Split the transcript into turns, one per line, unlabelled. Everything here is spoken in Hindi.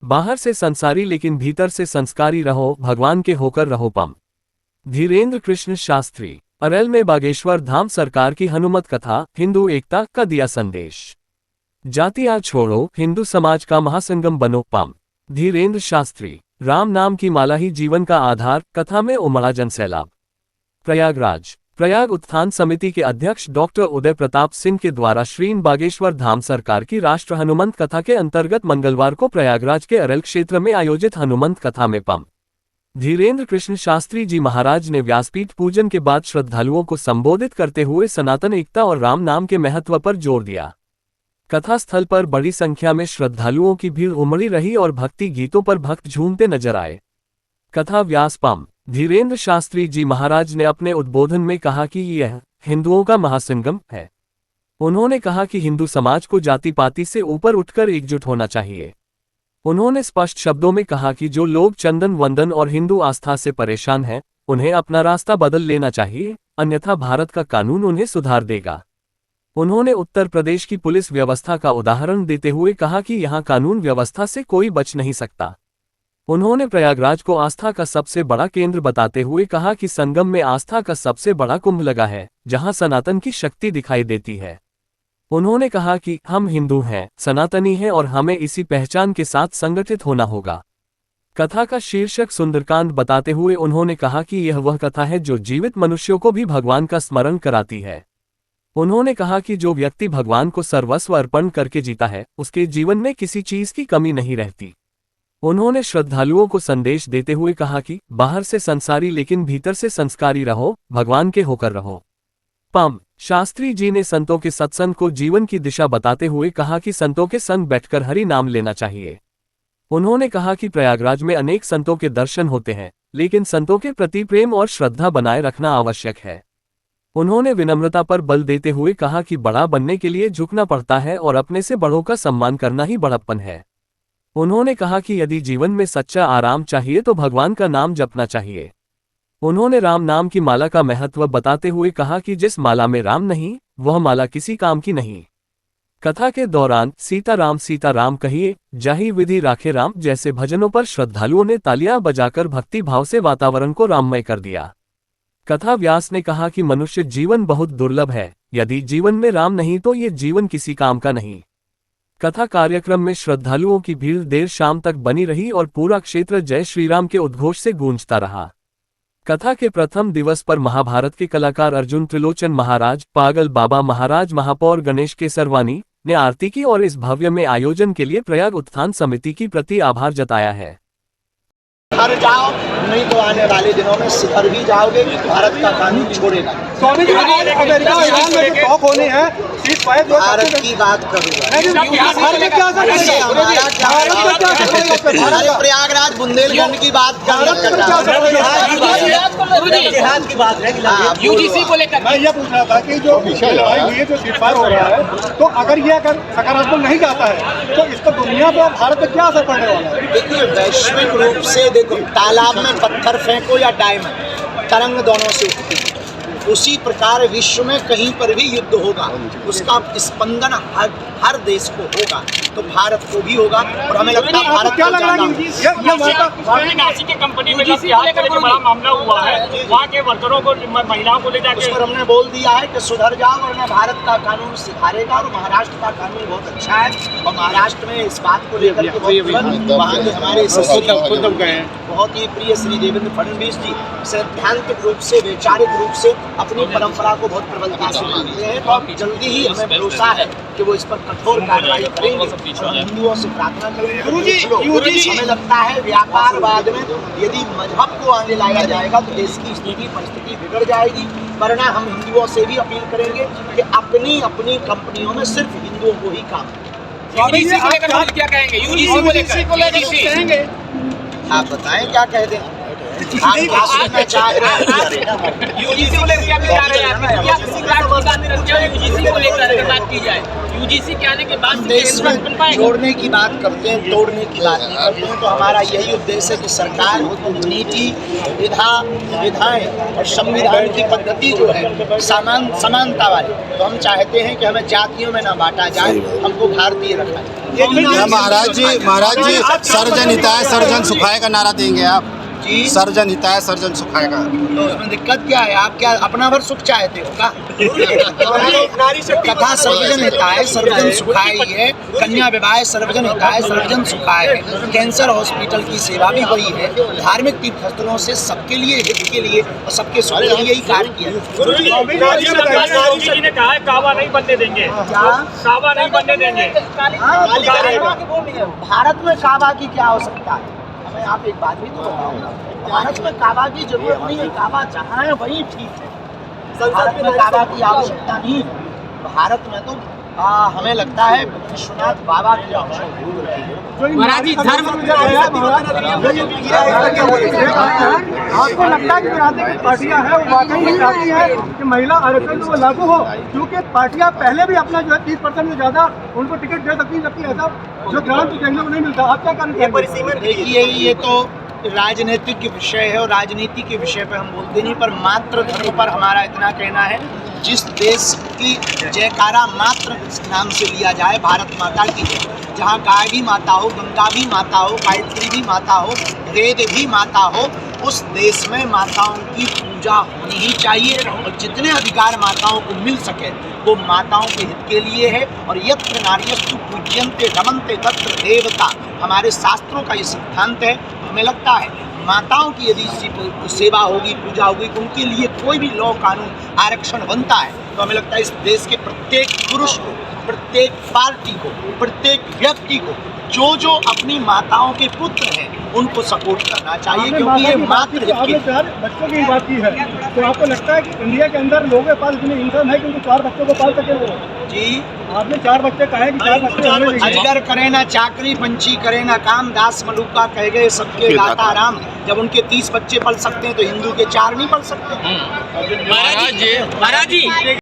बाहर से संसारी लेकिन भीतर से संस्कारी रहो, भगवान के होकर रहो। पम धीरेन्द्र कृष्ण शास्त्री। अरैल में बागेश्वर धाम सरकार की हनुमत कथा, हिंदू एकता का दिया संदेश। जातियां छोड़ो, हिंदू समाज का महासंगम बनो। पम धीरेन्द्र शास्त्री। राम नाम की माला ही जीवन का आधार, कथा में उमड़ा जनसैलाब। प्रयागराज। प्रयाग उत्थान समिति के अध्यक्ष डॉक्टर उदय प्रताप सिंह के द्वारा श्री बागेश्वर धाम सरकार की राष्ट्र हनुमंत कथा के अंतर्गत मंगलवार को प्रयागराज के अरैल क्षेत्र में आयोजित हनुमंत कथा में पम धीरेन्द्र कृष्ण शास्त्री जी महाराज ने व्यासपीठ पूजन के बाद श्रद्धालुओं को संबोधित करते हुए सनातन एकता और राम नाम के महत्व पर जोर दिया। कथा स्थल पर बड़ी संख्या में श्रद्धालुओं की भीड़ उमड़ी रही और भक्ति गीतों पर भक्त झूमते नजर आए। कथा व्यास पम धीरेन्द्र शास्त्री जी महाराज ने अपने उद्बोधन में कहा कि यह हिंदुओं का महासंगम है। उन्होंने कहा कि हिंदू समाज को जाति पाति से ऊपर उठकर एकजुट होना चाहिए। उन्होंने स्पष्ट शब्दों में कहा कि जो लोग चंदन वंदन और हिंदू आस्था से परेशान हैं, उन्हें अपना रास्ता बदल लेना चाहिए, अन्यथा भारत का कानून उन्हें सुधार देगा। उन्होंने उत्तर प्रदेश की पुलिस व्यवस्था का उदाहरण देते हुए कहा कि यहां कानून व्यवस्था से कोई बच नहीं सकता। उन्होंने प्रयागराज को आस्था का सबसे बड़ा केंद्र बताते हुए कहा कि संगम में आस्था का सबसे बड़ा कुंभ लगा है, जहां सनातन की शक्ति दिखाई देती है। उन्होंने कहा कि हम हिंदू हैं, सनातनी हैं और हमें इसी पहचान के साथ संगठित होना होगा। कथा का शीर्षक सुंदरकांड बताते हुए उन्होंने कहा कि यह वह कथा है जो जीवित मनुष्यों को भी भगवान का स्मरण कराती है। उन्होंने कहा कि जो व्यक्ति भगवान को सर्वस्व अर्पण करके जीता है, उसके जीवन में किसी चीज की कमी नहीं रहती। उन्होंने श्रद्धालुओं को संदेश देते हुए कहा कि बाहर से संसारी लेकिन भीतर से संस्कारी रहो, भगवान के होकर रहो। पम शास्त्री जी ने संतों के सत्संग को जीवन की दिशा बताते हुए कहा कि संतों के संग बैठकर हरि नाम लेना चाहिए। उन्होंने कहा कि प्रयागराज में अनेक संतों के दर्शन होते हैं, लेकिन संतों के प्रति प्रेम और श्रद्धा बनाए रखना आवश्यक है। उन्होंने विनम्रता पर बल देते हुए कहा कि बड़ा बनने के लिए झुकना पड़ता है और अपने से बड़ों का सम्मान करना ही बड़प्पन है। उन्होंने कहा कि यदि जीवन में सच्चा आराम चाहिए तो भगवान का नाम जपना चाहिए। उन्होंने राम नाम की माला का महत्व बताते हुए कहा कि जिस माला में राम नहीं, वह माला किसी काम की नहीं। कथा के दौरान सीता राम कहिए, जाहि विधि राखे राम जैसे भजनों पर श्रद्धालुओं ने तालियां बजाकर भक्ति भाव से वातावरण को राममय कर दिया। कथा व्यास ने कहा कि मनुष्य जीवन बहुत दुर्लभ है, यदि जीवन में राम नहीं तो ये जीवन किसी काम का नहीं। कथा कार्यक्रम में श्रद्धालुओं की भीड़ देर शाम तक बनी रही और पूरा क्षेत्र जय श्रीराम के उद्घोष से गूंजता रहा। कथा के प्रथम दिवस पर महाभारत के कलाकार अर्जुन त्रिलोचन महाराज, पागल बाबा महाराज, महापौर गणेश केसरवानी ने आरती की और इस भव्य में आयोजन के लिए प्रयाग उत्थान समिति की प्रति आभार जताया है।
घर जाओ, नहीं तो आने वाले दिनों में सिखर भी जाओगे, भारत का कानून छोड़ेगा। स्वामी जी, अमेरिका ईरान में जो टॉक होने हैं, भारत की बात करूँगा। प्रयागराज बुंदेलखंड की बात की बात है।
यूजीसी को लेकर मैं ये पूछ रहा था कि जो ये जो सीटफायर हो रहा है, तो अगर ये अगर सकारात्मक नहीं जाता है तो इसका दुनिया पर भारत पर क्या असर पड़ने वाला है?
देखिए, वैश्विक रूप से देखो, तालाब में पत्थर फेंको या डायमंड, तरंग दोनों से उठती है। उसी प्रकार विश्व में कहीं पर भी युद्ध होगा, उसका स्पंदन हर देश को होगा, तो भारत को भी होगा। और हमें लगता है भारत
क्या लग रहा है
नासिक के कंपनी में बड़ा मामला हुआ है, वहाँ के वर्करों को, महिलाओं को ले जाकर
उस पर हमने बोल दिया है कि सुधर जाओ वरना भारत का कानून सुधारेगा। और महाराष्ट्र का कानून बहुत अच्छा है और महाराष्ट्र में इस बात को लेकर के वहाँ के हमारे बहुत ही प्रिय श्री देवेंद्र फडणवीस जी सैद्धांतिक रूप से, वैचारिक रूप से अपनी परंपरा को बहुत प्रबलता से मानते हैं। तो अब जल्दी ही हमें भरोसा है कि वो इस पर कठोर कार्रवाई करेंगे। हिंदुओं से प्रार्थना करेंगे। हमें लगता है व्यापारवाद में यदि मजहब को आगे लाया जाएगा तो देश की स्थिति परिस्थिति बिगड़ जाएगी। वरना हम हिंदुओं से भी अपील करेंगे कि अपनी अपनी कंपनियों में सिर्फ हिंदुओं को ही काम करें।
यूजीसी को लेकर क्या कहेंगे? यूजीसी को लेकर
आप बताएं क्या कहते हैं? यूजीसी को लेकर
अगर बात की जाए यूजीसी के आने के बाद
देश में जोड़ने की बात करते हैं, तोड़ने की बात नहीं करते हैं। तो हमारा यही उद्देश्य है कि सरकार नीति विधाएं और संविधान की पद्धति जो है समानता वाली, तो हम चाहते हैं कि हमें जातियों में ना बांटा जाए, हमको भारतीय रखा जाए।
महाराज जी सर्वजन हिताय सर्वजन सुखाय का नारा देंगे आप
जी?
सर्वजन हिताय सर्वजन सुखाय का,
तो उसमें दिक्कत क्या है? आप क्या अपना भर सुख चाहते हो का? कथा सर्वजन हिताय सर्वजन सुखाय ही है, कन्या विवाह सर्वजन हिताय सर्वजन सुखाय है, कैंसर हॉस्पिटल की सेवा भी वही है, धार्मिक तीर्थस्थलों से सबके लिए, हित के लिए और सबके सुख के लिए ही कार्य किया।
मोदी जी ने कहा है काबा नहीं बनने देंगे, काबा नहीं बनने देंगे।
भारत में काबा की क्या आवश्यकता है? हमें आप एक बात भी तो बताओ, भारत में काबा की जरूरत नहीं है, काबा जहाँ है वही ठीक है। भारत में काबा की आवश्यकता नहीं है। भारत में तो हमें लगता है विश्वनाथ बाबा की आवश्यकता है।
महाराज जी धर्म
आपको लगता है कि राजनीतिक पार्टियां हैं वो वाकई में चाहती है कि महिला आरक्षण वो लागू हो, क्योंकि पार्टियां पहले भी अपना जो है 30% से ज्यादा उनको टिकट दे सकती, जबकि ऐसा जो ग्राम के केंद्रों में नहीं मिलता। आप क्या करेंगे?
देखिए, ये तो राजनीतिक विषय है और राजनीति के विषय पर हम बोलते नहीं, पर मातृ धर्म पर हमारा इतना कहना है, जिस देश की जयकारा मातृ नाम से लिया जाए, भारत माता की जय, जहाँ गाय भी माता हो, गंगा भी माता हो, गायत्री भी माता हो, वेद भी माता हो, उस देश में माताओं की पूजा होनी ही चाहिए। और जितने अधिकार माताओं को मिल सके वो माताओं के हित के लिए है। और यत्र नार्यस्तु पूज्यन्ते रमन्ते तत्र देवता, हमारे शास्त्रों का ये सिद्धांत है। हमें लगता है माताओं की यदि सेवा होगी, पूजा होगी, उनके लिए कोई भी लॉ कानून आरक्षण बनता है, तो हमें लगता है इस देश के प्रत्येक पुरुष को, प्रत्येक पार्टी को, प्रत्येक व्यक्ति को जो अपनी माताओं के पुत्र हैं उनको सपोर्ट करना चाहिए, क्योंकि ये मातृ हित की।
बच्चों की बात की है, तो आपको लगता है कि इंडिया के अंदर लोगों के पास इतने इंसान है कि उनको 4 बच्चों को पाल सके वो?
जी,
आपने 4 बच्चे कहे कि 4 बच्चे
अजगर करे ना चाकरी, पंछी करे ना काम, दास मलुका कह गए सबके दाता राम। जब उनके 30 बच्चे पल सकते हैं तो हिंदू के 4 नहीं पल सकते।
महाराज जी